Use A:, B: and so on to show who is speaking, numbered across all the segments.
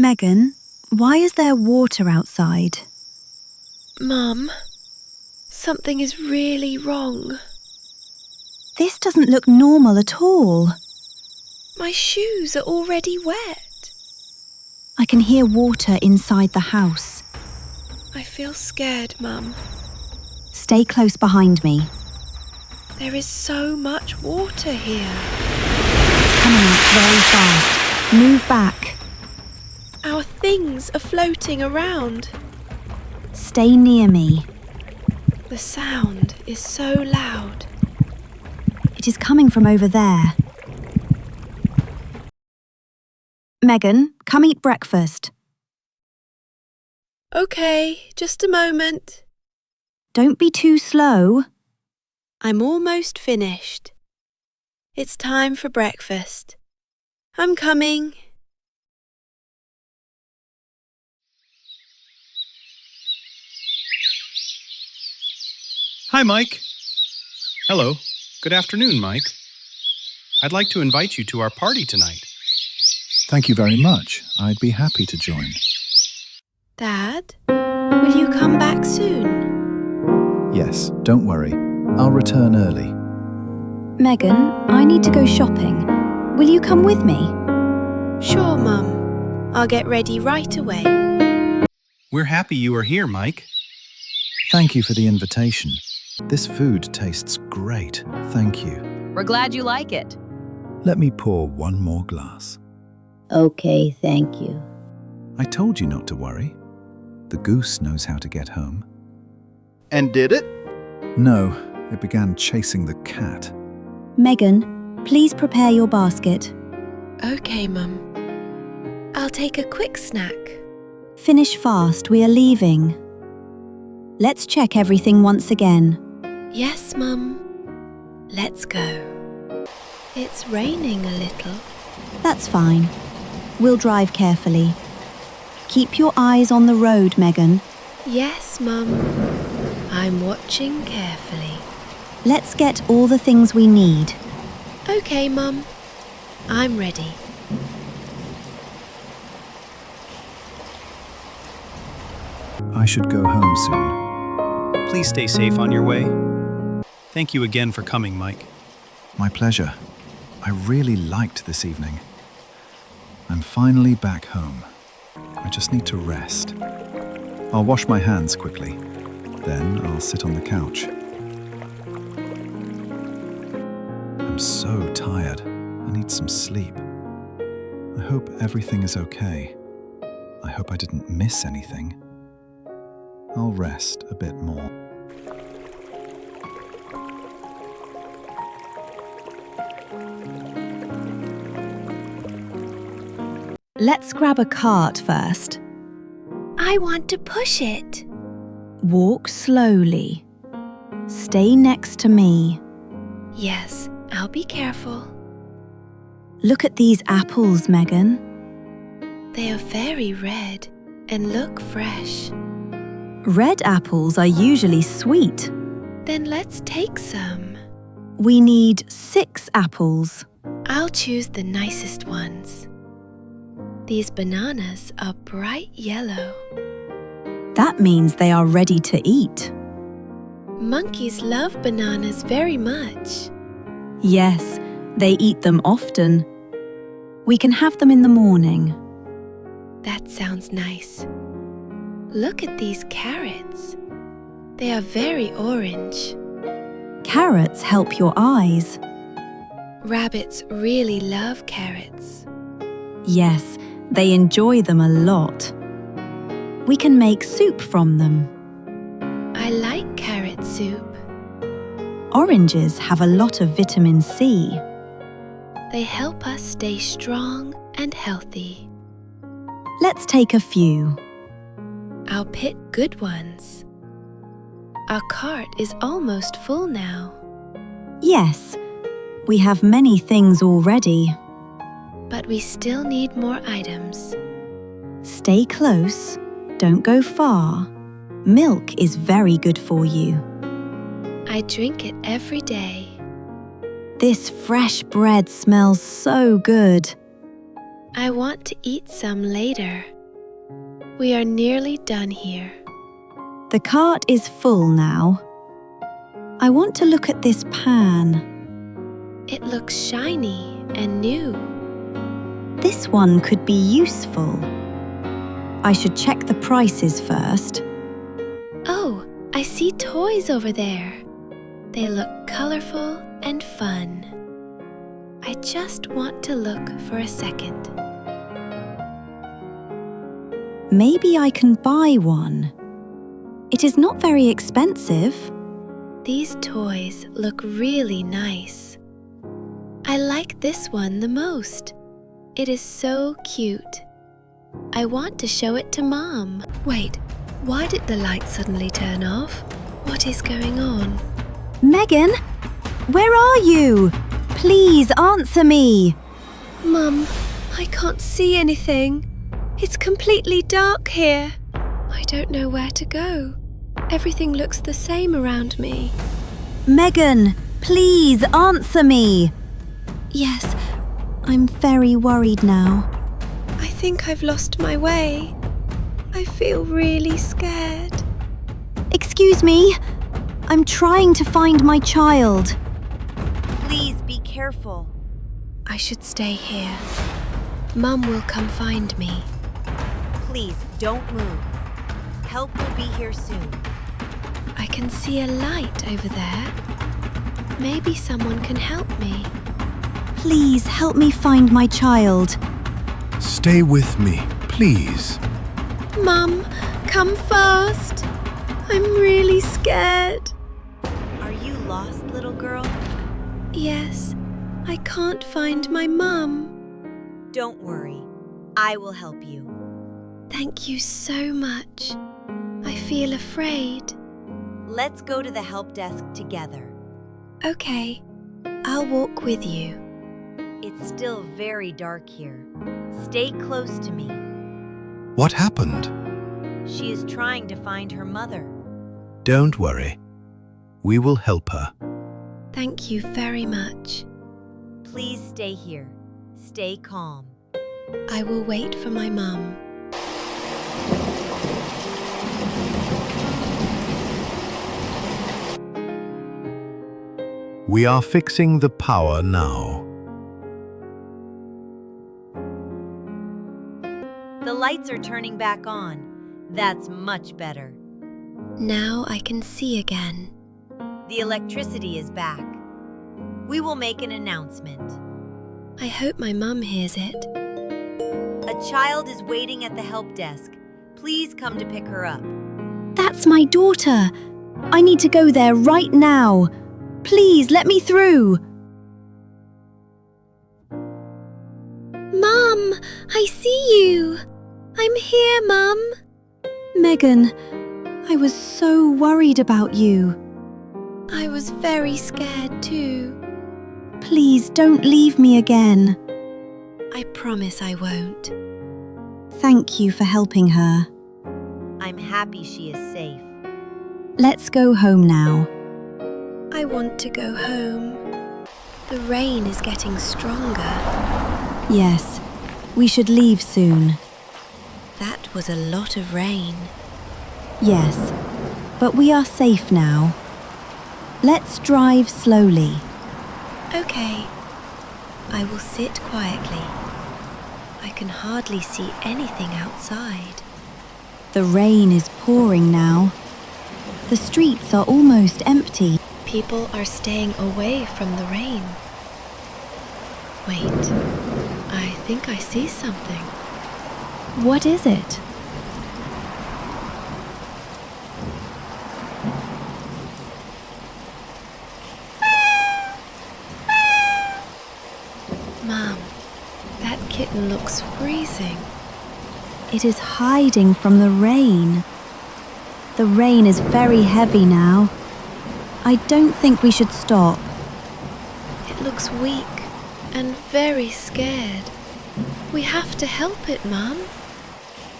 A: Megan, why is there water outside?
B: Mum, something is really wrong.
A: This doesn't look normal at all.
B: My shoes are already wet.
A: I can hear water inside the house.
B: I feel scared, Mum.
A: Stay close behind me.
B: There is so much water here.
A: It's coming out very fast. Move back.
B: Our things are floating around.
A: Stay near me.
B: The sound is so loud.
A: It is coming from over there. Megan, come eat breakfast.
B: Okay, just a moment.
A: Don't be too slow.
B: I'm almost finished. It's time for breakfast. I'm coming.
C: Hi, Mike. Hello. Good afternoon, Mike. I'd like to invite you to our party tonight.
D: Thank you very much. I'd be happy to join.
B: Dad, will you come back soon?
D: Yes, don't worry. I'll return early.
A: Megan, I need to go shopping. Will you come with me?
B: Sure, Mum. I'll get ready right away.
C: We're happy you are here, Mike.
D: Thank you for the invitation. This food tastes great. Thank you.
E: We're glad you like it.
D: Let me pour one more glass.
F: Okay, thank you.
D: I told you not to worry. The goose knows how to get home.
G: And did it?
D: No, it began chasing the cat.
A: Megan, please prepare your basket.
B: Okay, Mum. I'll take a quick snack.
A: Finish fast, we are leaving. Let's check everything once again.
B: Yes, Mum. Let's go. It's raining a little.
A: That's fine. We'll drive carefully. Keep your eyes on the road, Megan.
B: Yes, Mum. I'm watching carefully.
A: Let's get all the things we need.
B: Okay, Mum. I'm ready.
D: I should go home soon.
C: Please stay safe on your way. Thank you again for coming, Mike.
D: My pleasure. I really liked this evening. I'm finally back home. I just need to rest. I'll wash my hands quickly. Then I'll sit on the couch. I'm so tired. I need some sleep. I hope everything is okay. I hope I didn't miss anything. I'll rest a bit more.
A: Let's grab a cart first.
B: I want to push it.
A: Walk slowly. Stay next to me.
B: Yes, I'll be careful.
A: Look at these apples, Megan.
B: They are very red and look fresh.
A: Red apples are usually sweet.
B: Then let's take some.
A: We need 6 apples.
B: I'll choose the nicest ones. These bananas are bright yellow.
A: That means they are ready to eat.
B: Monkeys love bananas very much.
A: Yes, they eat them often. We can have them in the morning.
B: That sounds nice. Look at these carrots. They are very orange.
A: Carrots help your eyes.
B: Rabbits really love carrots.
A: Yes, they enjoy them a lot. We can make soup from them.
B: I like carrot soup.
A: Oranges have a lot of vitamin C.
B: They help us stay strong and healthy.
A: Let's take a few.
B: I'll pick good ones. Our cart is almost full now.
A: Yes, we have many things already.
B: But we still need more items.
A: Stay close, don't go far. Milk is very good for you.
B: I drink it every day.
A: This fresh bread smells so good.
B: I want to eat some later. We are nearly done here.
A: The cart is full now. I want to look at this pan.
B: It looks shiny and new.
A: This one could be useful. I should check the prices first.
B: Oh, I see toys over there. They look colorful and fun. I just want to look for a second.
A: Maybe I can buy one. It is not very expensive.
B: These toys look really nice. I like this one the most. It is so cute. I want to show it to Mom. Wait, why did the light suddenly turn off? What is going on?
A: Megan, where are you? Please answer me.
B: Mum, I can't see anything. It's completely dark here. I don't know where to go. Everything looks the same around me.
A: Megan, please answer me.
B: Yes,
A: I'm very worried now.
B: I think I've lost my way. I feel really scared.
A: Excuse me. I'm trying to find my child. Please be careful.
B: I should stay here. Mum will come find me.
A: Please don't move. Help will be here soon.
B: I can see a light over there. Maybe someone can help me.
A: Please help me find my child.
E: Stay with me, please.
B: Mum, come fast. I'm really scared.
A: Are you lost, little girl?
B: Yes, I can't find my mum.
A: Don't worry. I will help you.
B: Thank you so much. I feel afraid.
A: Let's go to the help desk together.
B: Okay, I'll walk with you.
A: It's still very dark here. Stay close to me.
E: What happened?
A: She is trying to find her mother.
E: Don't worry. We will help her.
B: Thank you very much.
A: Please stay here. Stay calm.
B: I will wait for my mum.
E: We are fixing the power now.
A: The lights are turning back on. That's much better.
B: Now I can see again.
A: The electricity is back. We will make an announcement.
B: I hope my mum hears it.
A: A child is waiting at the help desk. Please come to pick her up.
H: That's my daughter. I need to go there right now. Please let me through.
B: Mum, I see you. I'm here, Mum.
H: Megan, I was so worried about you.
B: I was very scared too.
H: Please don't leave me again.
B: I promise I won't.
H: Thank you for helping her.
A: I'm happy she is safe.
H: Let's go home now.
B: I want to go home. The rain is getting stronger.
H: Yes, we should leave soon.
B: That was a lot of rain.
H: Yes, but we are safe now. Let's drive slowly.
B: Okay. I will sit quietly. I can hardly see anything outside.
H: The rain is pouring now. The streets are almost empty.
B: People are staying away from the rain. Wait, I think I see something.
H: What is it?
B: Mom, that kitten looks freezing.
H: It is hiding from the rain. The rain is very heavy now. I don't think we should stop.
B: It looks weak and very scared. We have to help it, Mum.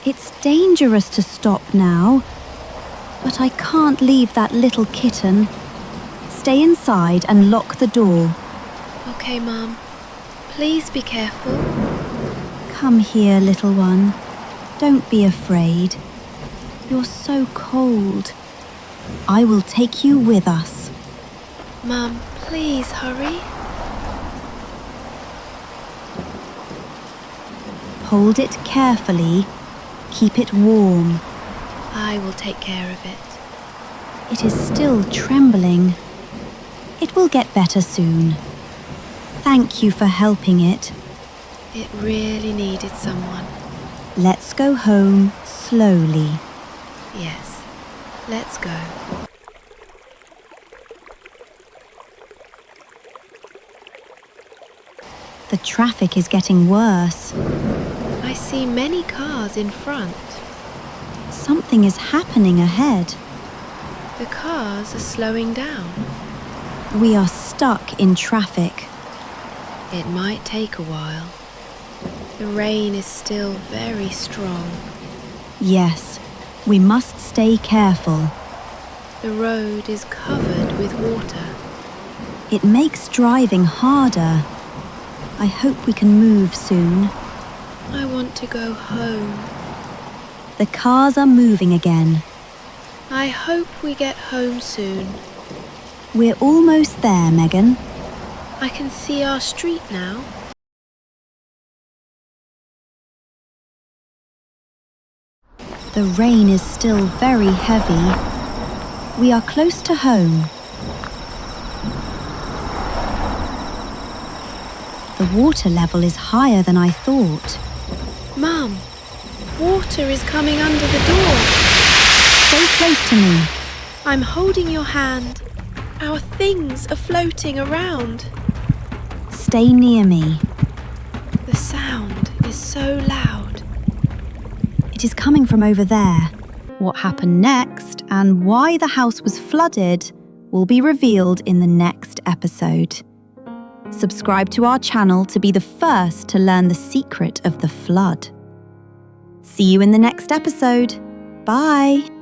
H: It's dangerous to stop now. But I can't leave that little kitten. Stay inside and lock the door.
B: Okay, Mum. Please be careful.
H: Come here, little one. Don't be afraid. You're so cold. I will take you with us.
B: Mum, please hurry.
H: Hold it carefully. Keep it warm.
B: I will take care of it.
H: It is still trembling. It will get better soon. Thank you for helping it.
B: It really needed someone.
H: Let's go home slowly.
B: Yes, let's go.
H: The traffic is getting worse.
B: I see many cars in front.
H: Something is happening ahead.
B: The cars are slowing down.
H: We are stuck in traffic.
B: It might take a while. The rain is still very strong.
H: Yes, we must stay careful.
B: The road is covered with water.
H: It makes driving harder. I hope we can move soon.
B: I want to go home.
H: The cars are moving again.
B: I hope we get home soon.
H: We're almost there, Megan.
B: I can see our street now.
H: The rain is still very heavy. We are close to home. The water level is higher than I thought.
B: Mum, water is coming under the door.
H: Stay close to me.
B: I'm holding your hand. Our things are floating around.
H: Stay near me.
B: The sound is so loud.
H: It is coming from over there. What happened next and why the house was flooded will be revealed in the next episode. Subscribe to our channel to be the first to learn the secret of the flood. See you in the next episode. Bye.